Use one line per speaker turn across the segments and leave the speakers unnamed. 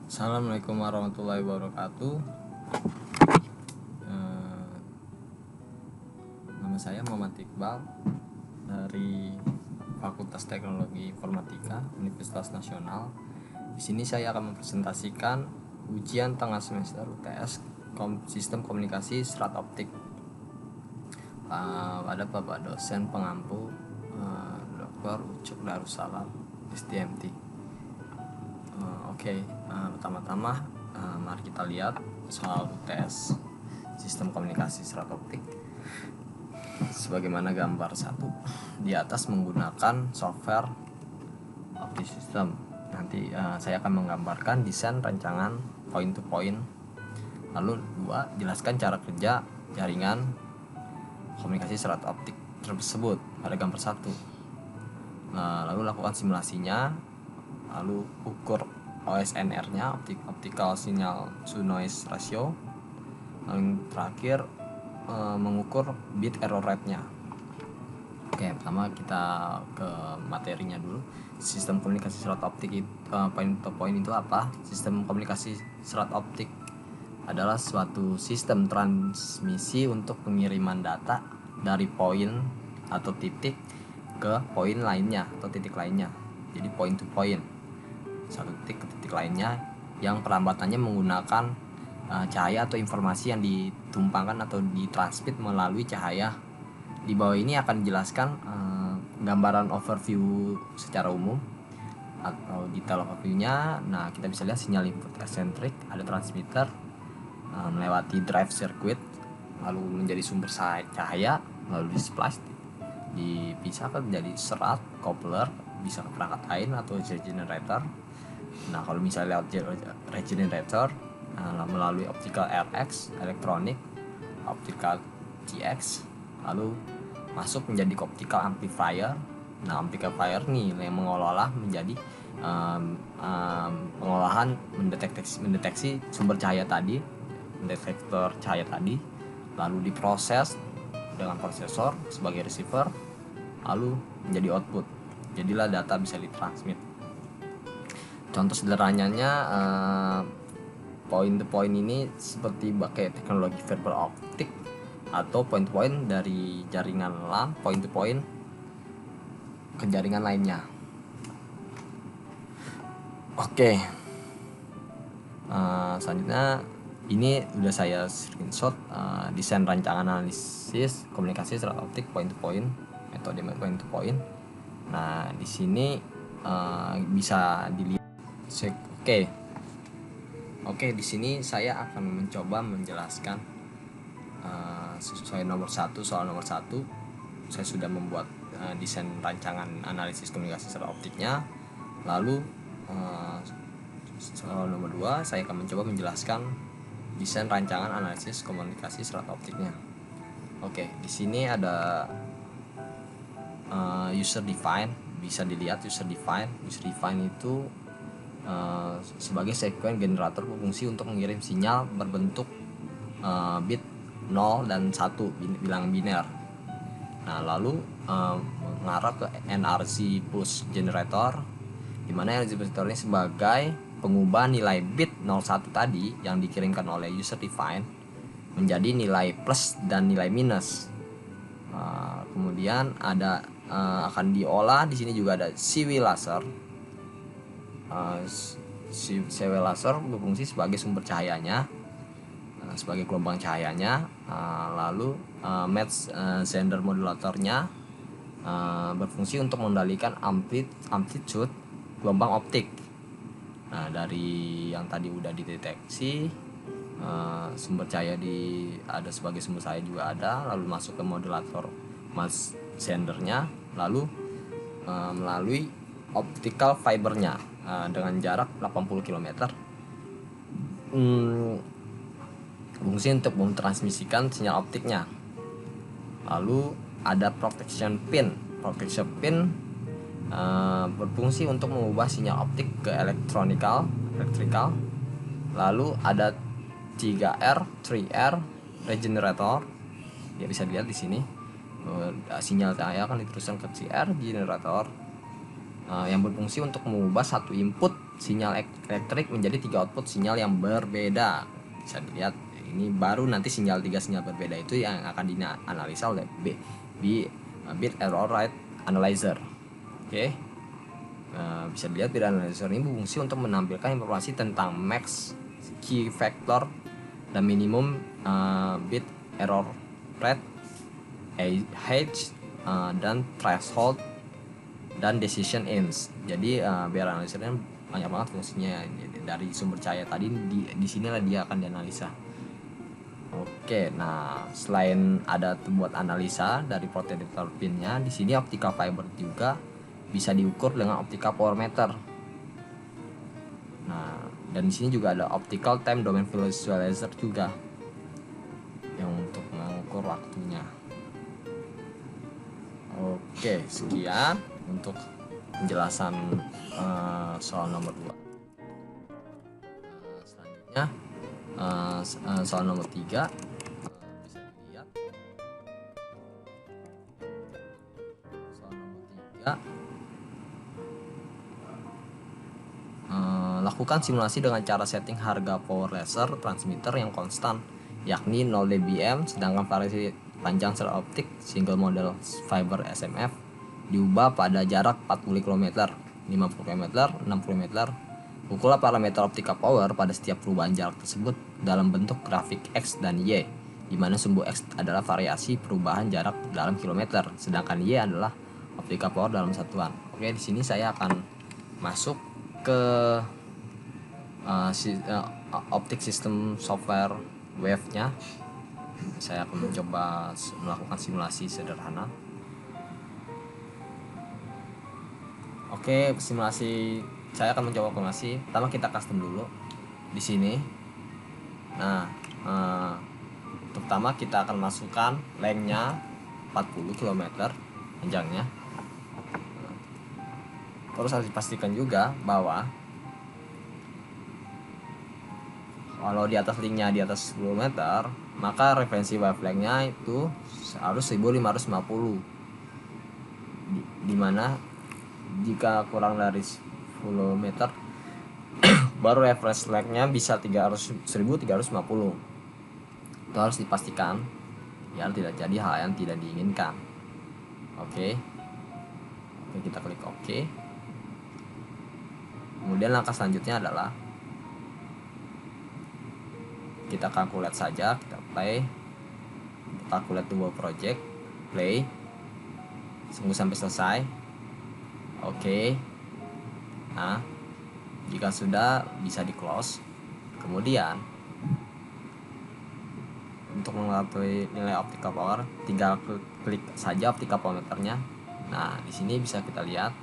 Assalamualaikum warahmatullahi wabarakatuh. Nama saya Muhammad Iqbal dari Fakultas Teknologi Informatika Universitas Nasional. Di sini saya akan mempresentasikan ujian tengah semester UTS Sistem Komunikasi Serat Optik pada Bapak dosen pengampu Dr. Ucuk Darussalam STMT. Pertama-tama mari kita lihat soal UTS Sistem Komunikasi Serat Optik. Sebagaimana gambar 1 di atas menggunakan software OptiSystem. Nanti saya akan menggambarkan desain rancangan point to point. Lalu 2, jelaskan cara kerja jaringan komunikasi serat optik tersebut pada gambar 1. Lalu lakukan simulasinya, lalu ukur OSNR-nya, optical signal to noise ratio. Lalu terakhir mengukur bit error rate-nya. Pertama kita ke materinya dulu. Sistem komunikasi serat optik point to point itu apa? Sistem komunikasi serat optik adalah suatu sistem transmisi untuk pengiriman data dari poin atau titik ke poin lainnya atau titik lainnya. Jadi point to point, satu titik ke titik lainnya, yang perambatannya menggunakan cahaya atau informasi yang ditumpangkan atau ditransmit melalui cahaya. Di bawah ini akan dijelaskan gambaran overview secara umum atau detail overview-nya. Nah, kita bisa lihat sinyal input eccentric, ada transmitter melewati drive circuit, lalu menjadi sumber cahaya, lalu di splice, dipisahkan menjadi serat, coupler, bisa ke perangkat lain atau regenerator. Nah, kalau misalnya lewat regenerator melalui optical RX, elektronik, optical TX, lalu masuk menjadi optical amplifier. Nah, amplifier nih yang mengolah menjadi pengolahan mendeteksi sumber cahaya tadi, detektor cahaya tadi, lalu diproses dengan prosesor sebagai receiver, lalu menjadi output. Jadilah data bisa ditransmit. Contoh sederhananya point to point ini seperti pakai teknologi fiber optik atau point to point dari jaringan LAN point to point ke jaringan lainnya. Selanjutnya ini udah saya screenshot desain rancangan analisis komunikasi serat optik point to point, metode point to point. Nah, di sini bisa dilihat. Di sini saya akan mencoba menjelaskan sesuai soal nomor 1. Saya sudah membuat desain rancangan analisis komunikasi serat optiknya. Lalu soal nomor 2 saya akan mencoba menjelaskan desain rancangan analisis komunikasi serat optiknya. Di sini ada user define, bisa dilihat user define. User define itu sebagai sekuen generator berfungsi untuk mengirim sinyal berbentuk bit 0 dan 1, bilangan biner. Nah, lalu mengarah ke NRZ push generator, di mana NRZ push generator ini sebagai pengubah nilai bit 01 tadi yang dikirimkan oleh user define menjadi nilai plus dan nilai minus. Kemudian ada akan diolah. Di sini juga ada CW laser. CW laser berfungsi sebagai sumber cahayanya, sebagai gelombang cahayanya. Lalu match sender modulatornya berfungsi untuk mengendalikan amplitude gelombang optik. Nah, dari yang tadi udah dideteksi sumber cahaya ada sebagai sumber cahaya juga ada, lalu masuk ke modulator match sendernya, lalu melalui optical fibernya dengan jarak 80 km fungsi untuk mentransmisikan sinyal optiknya. Lalu ada protection pin berfungsi untuk mengubah sinyal optik ke electrical. Lalu ada 3R regenerator. Ya, bisa dilihat di sini sinyal cahaya akan diteruskan ke 3R generator. yang berfungsi untuk mengubah satu input sinyal elektrik menjadi 3 output sinyal yang berbeda. Bisa dilihat ini baru nanti sinyal 3 sinyal berbeda itu yang akan dianalisa oleh bit error rate analyzer. Oke. Bisa dilihat bit analyzer ini berfungsi untuk menampilkan informasi tentang max key factor dan minimum bit error rate, age, dan threshold dan decision ends. Jadi bit analyzernya banyak banget fungsinya. Dari sumber cahaya tadi di sinilah dia akan dianalisa. Oke, nah selain ada buat analisa dari potential pinnya, di sini optical fiber juga bisa diukur dengan optical power meter. Nah, dan di sini juga ada optical time domain visualizer juga yang untuk mengukur waktunya. Oke, sekian untuk penjelasan soal nomor 2. Selanjutnya soal nomor 3 bisa dilihat. Soal nomor 3, lakukan simulasi dengan cara setting harga power laser transmitter yang konstan, yakni 0 dBm, sedangkan variasi panjang sel optik single model fiber SMF diubah pada jarak 40 km, 50 km, 60 km. Ukurlah parameter optical power pada setiap perubahan jarak tersebut dalam bentuk grafik X dan Y, di mana sumbu X adalah variasi perubahan jarak dalam kilometer, sedangkan Y adalah optical power dalam satuan. Oke, di sini saya akan masuk ke optic system software wave-nya. Saya akan mencoba melakukan simulasi sederhana. Oke, simulasi saya akan mencoba simulasi. Pertama kita custom dulu di sini. Nah, pertama kita akan masukkan lengthnya 40 km panjangnya. Terus harus dipastikan juga bahwa kalau di atas linknya di atas 10 meter, maka referensi wavelengthnya itu harus 1550. Dimana jika kurang dari 10 meter baru reference lengthnya bisa 1350. Itu harus dipastikan biar tidak jadi hal yang tidak diinginkan. Oke, kita klik OK. Kemudian langkah selanjutnya adalah kita kalkulate saja, kita play, kalkulate dua project, play, tunggu sampai selesai. Oke. Nah, jika sudah bisa di close. Kemudian untuk mengetahui nilai optical power, tinggal klik saja optical power meternya. Nah, di sini bisa kita lihat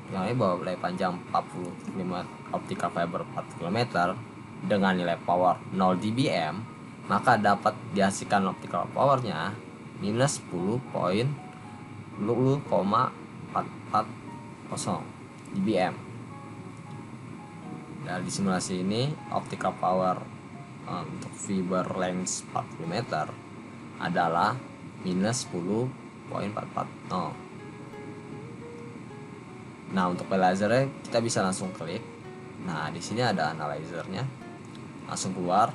nilai bahwa nilai panjang 45 optical fiber 40 km dengan nilai power 0 dBm, maka dapat dihasilkan optical powernya minus 10,440 dBm. Dan di simulasi ini optical power untuk fiber length 40 meter adalah minus 10,440. Nah, untuk lasernya kita bisa langsung klik. Nah, di sini ada analyzernya, langsung keluar.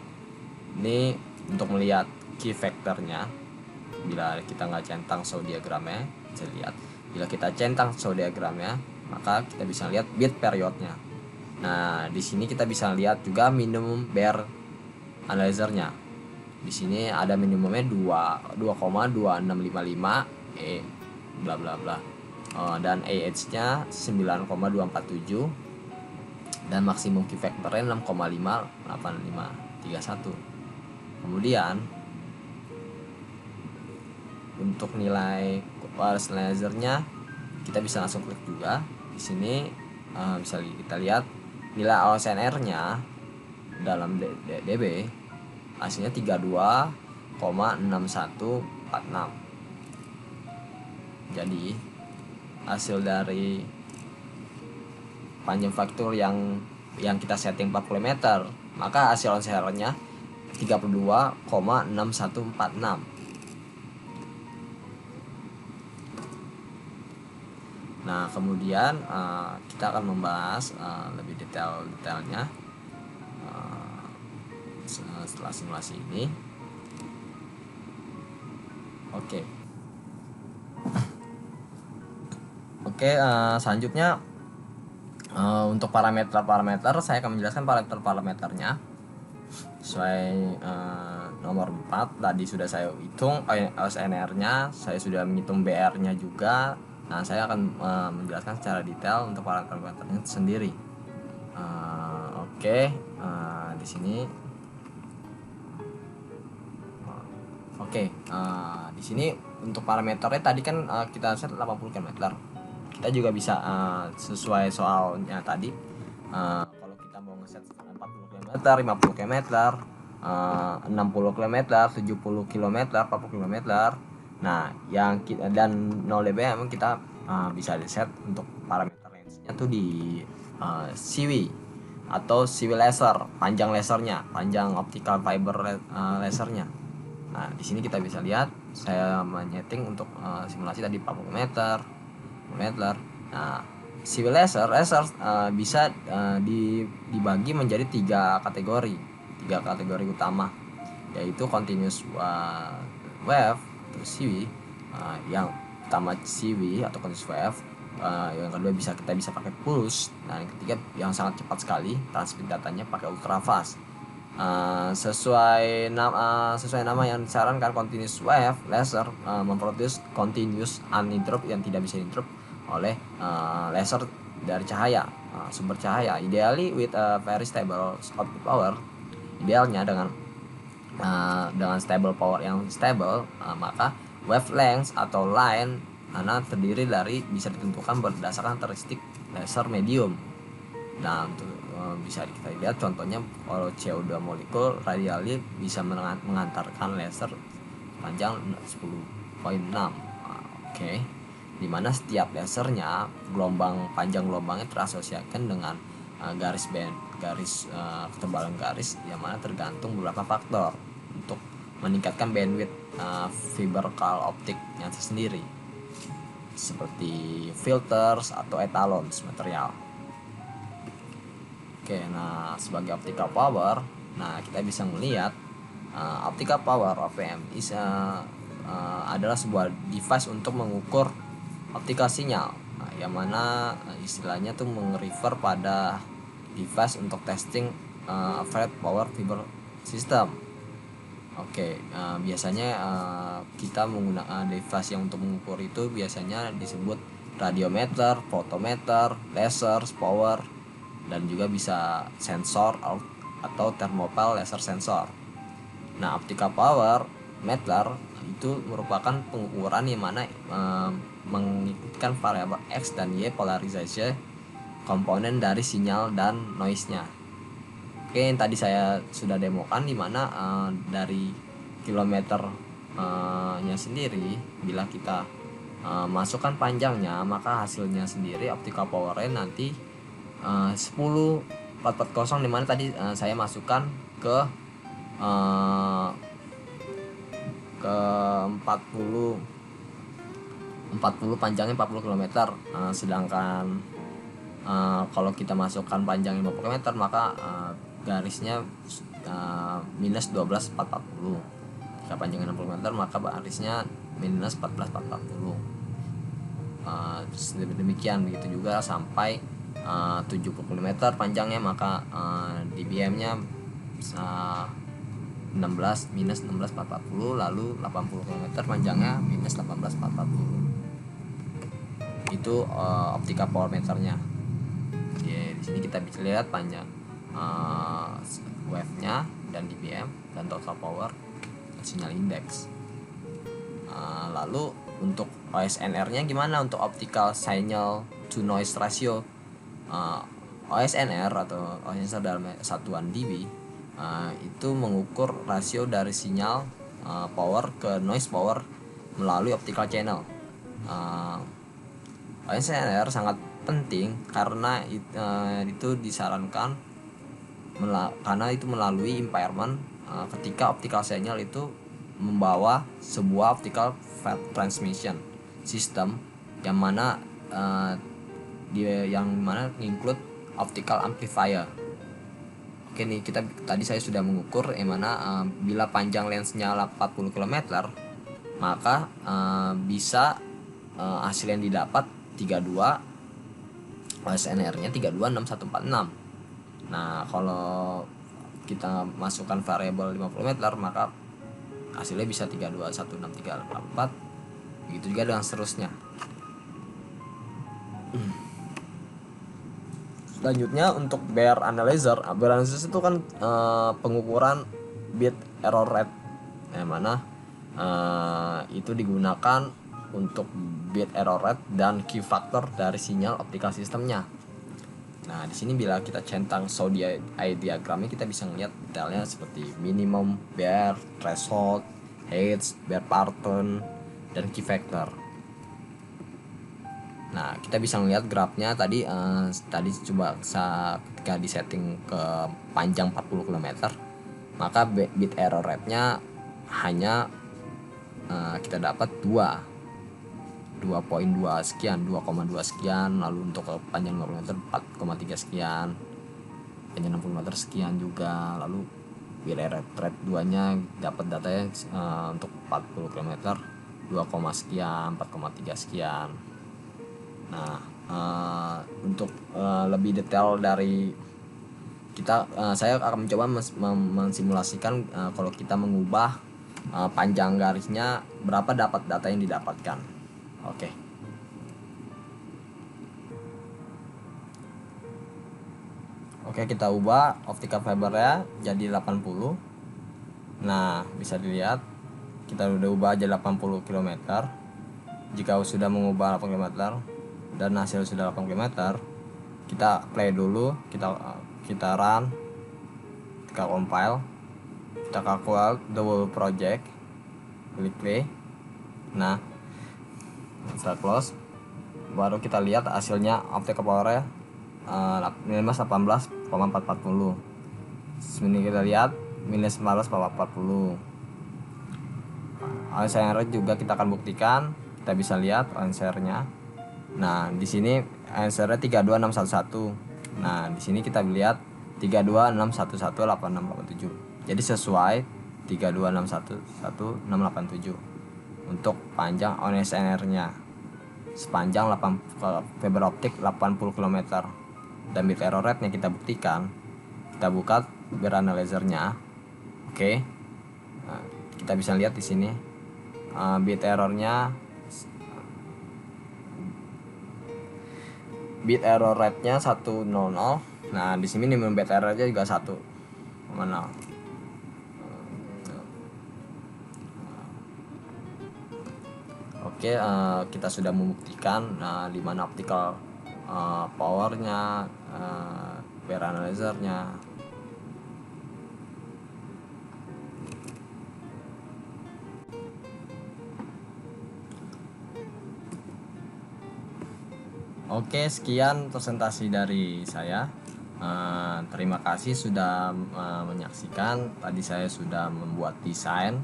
Ini untuk melihat key factornya. Bila kita nggak centang show diagramnya, bisa lihat. Bila kita centang show diagramnya, maka kita bisa lihat bit periodnya. Nah, di sini kita bisa lihat juga minimum bear analyzernya. Di sini ada minimumnya 2,2655 bla bla bla. Dan AH-nya 9,247 dan maksimum key factor-nya 6,58531. Kemudian untuk nilai wireless lasernya kita bisa langsung klik juga. Di sini bisa kita lihat nilai OSNR-nya dalam dB hasilnya 32,6146. Jadi hasil dari panjang faktor yang kita setting 40 meter, maka hasil OSNR-nya 32,6146. Nah kemudian kita akan membahas lebih detailnya setelah simulasi ini. Oke, selanjutnya untuk parameter saya akan menjelaskan parameternya sesuai nomor 4 tadi sudah saya hitung OSNR-nya, saya sudah menghitung BR-nya juga. Nah, saya akan menjelaskan secara detail untuk parameternya sendiri. Di sini. Di sini untuk parameternya tadi kan kita set 80 km. Kita juga bisa sesuai soalnya tadi. Kalau kita mau ngeset 40 km, 50 km, 60 km, 70 km, 40 km. Nah, yang kita dan 0 dBm kita bisa di set untuk parameter range-nya tuh di CW atau CW laser, panjang lasernya, panjang optical fiber lasernya. Nah, di sini kita bisa lihat saya menyeting untuk simulasi tadi 40 meter. Nah, CW laser bisa dibagi menjadi tiga kategori utama, yaitu continuous wave atau CW. Yang pertama CW atau continuous wave, yang kedua kita bisa pakai pulse. Nah, yang ketiga yang sangat cepat sekali transmit datanya pakai ultra fast. Sesuai nama yang disarankan, continuous wave laser memproduce continuous uninterrupted yang tidak bisa interrupt oleh laser dari cahaya, sumber cahaya, ideally with a very stable output power. Idealnya dengan stable power yang stable, maka wavelength atau line terdiri dari bisa ditentukan berdasarkan karakteristik laser medium. Nah, untuk bisa kita lihat contohnya kalau CO2 molekul radially bisa mengantarkan laser panjang 10.6. Dimana setiap lasernya panjang gelombangnya terasosiasikan dengan garis ketebalan garis, yang mana tergantung beberapa faktor untuk meningkatkan bandwidth fiber optiknya sendiri, seperti filters atau etalons material. Nah sebagai optical power, kita bisa melihat optical power OPM adalah sebuah device untuk mengukur optical sinyal, yang mana istilahnya tuh merefer pada device untuk testing average power fiber system. Biasanya kita menggunakan device yang untuk mengukur itu biasanya disebut radiometer, photometer, laser power, dan juga bisa sensor atau thermopile laser sensor. Nah, optical power meter itu merupakan pengukuran yang mana mengikutkan variabel X dan Y polarisasi komponen dari sinyal dan noise-nya. Yang tadi saya sudah demokan, di mana dari kilometer nya sendiri, bila kita masukkan panjangnya, maka hasilnya sendiri optical power-nya nanti 10.440, dimana tadi saya masukkan ke 40 panjangnya 40 km, sedangkan kalau kita masukkan panjangnya 50 km, maka garisnya minus 12.440. Jika panjangnya 60 km, maka garisnya minus 14.440. Demikian begitu juga sampai 70 km panjangnya, maka dBm-nya 16 minus 16.440, lalu 80 km panjangnya minus 18.440. Itu optical power meternya. Di sini kita bisa lihat panjang wave-nya dan dBm dan total power dan sinyal index. Lalu untuk OSNR-nya gimana untuk optical signal to noise ratio? OSNR atau OSNR dalam satuan dB itu mengukur rasio dari sinyal power ke noise power melalui optical channel. OSNR sangat penting karena itu disarankan karena itu melalui impairment ketika optical signal itu membawa sebuah optical transmission system, yang mana dia yang mana include optical amplifier. Oke nih, tadi saya sudah mengukur yang mana bila panjang lensnya 40 km, maka bisa hasil yang didapat 32, OSNR-nya 326146. Nah, kalau kita masukkan variabel 50 meter, maka hasilnya bisa 321634. Begitu juga dengan seterusnya. Selanjutnya untuk Bayer analyzer. Bayer analyzer itu kan pengukuran bit error rate, yang mana itu digunakan untuk bit error rate dan Q factor dari sinyal optical sistemnya. Nah, di sini bila kita centang Saw-Eye diagramnya, kita bisa melihat detailnya seperti minimum, Bayer, threshold, H, Bayer pattern, dan key factor. Nah, kita bisa melihat grafnya tadi coba ketika disetting ke panjang 40 km, maka bit error rate-nya hanya kita dapat 2,2 sekian, 2,2 sekian. Lalu untuk panjang 50 meter 4,3 sekian, panjang 60 meter sekian juga. Lalu bit error rate 2 nya dapat datanya untuk 40 km 2, sekian, 4,3 sekian. Nah, untuk lebih detail dari kita, saya akan mencoba mensimulasikan kalau kita mengubah panjang garisnya, berapa dapat data yang didapatkan. Oke. Oke, kita ubah optical fibernya jadi 80. Nah, bisa dilihat kita udah ubah jadi 80 km. Jika sudah mengubah 8 km dan hasil sudah 8 km, kita play dulu, kita run, kita compile, kita calculate the whole project, klik play. Nah, setelah close, baru kita lihat hasilnya optical powernya minus 18,440. Sini kita lihat minus 14,440. OSR juga kita akan buktikan, kita bisa lihat OSR-nya. Nah, di sini OSR-nya 32611. Nah, di sini kita lihat 326118687. Jadi sesuai 326118687 untuk panjang OSNR-nya sepanjang fiber optik 80 km. Dan bit error rate-nya kita buktikan. Kita buka Bayer analyzer-nya. Oke. Nah, kita bisa lihat di sini bit error rate-nya 100. Nah, di sini minimum bit error-nya juga 1,0. Oke, kita sudah membuktikan di mana optical powernya, Bayer analyzer-nya. Oke, sekian presentasi dari saya. Terima kasih sudah menyaksikan. Tadi saya sudah membuat desain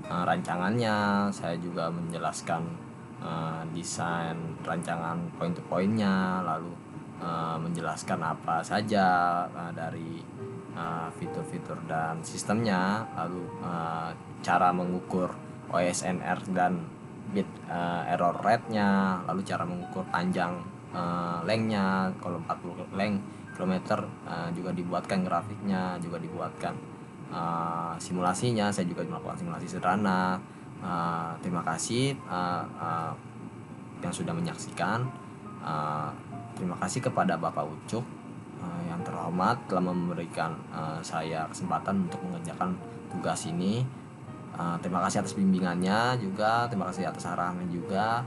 rancangannya. Saya juga menjelaskan desain rancangan poin-poinnya, lalu menjelaskan apa saja dari fitur-fitur dan sistemnya, lalu cara mengukur OSNR dan bit error rate-nya, lalu cara mengukur panjang length-nya. Kalau 40 length kilometer juga dibuatkan grafiknya, juga dibuatkan simulasinya. Saya juga melakukan simulasi sederhana. Terima kasih yang sudah menyaksikan. Terima kasih kepada Bapak Ucuk yang terhormat telah memberikan saya kesempatan untuk mengerjakan tugas ini. Terima kasih atas bimbingannya juga, terima kasih atas arahannya juga.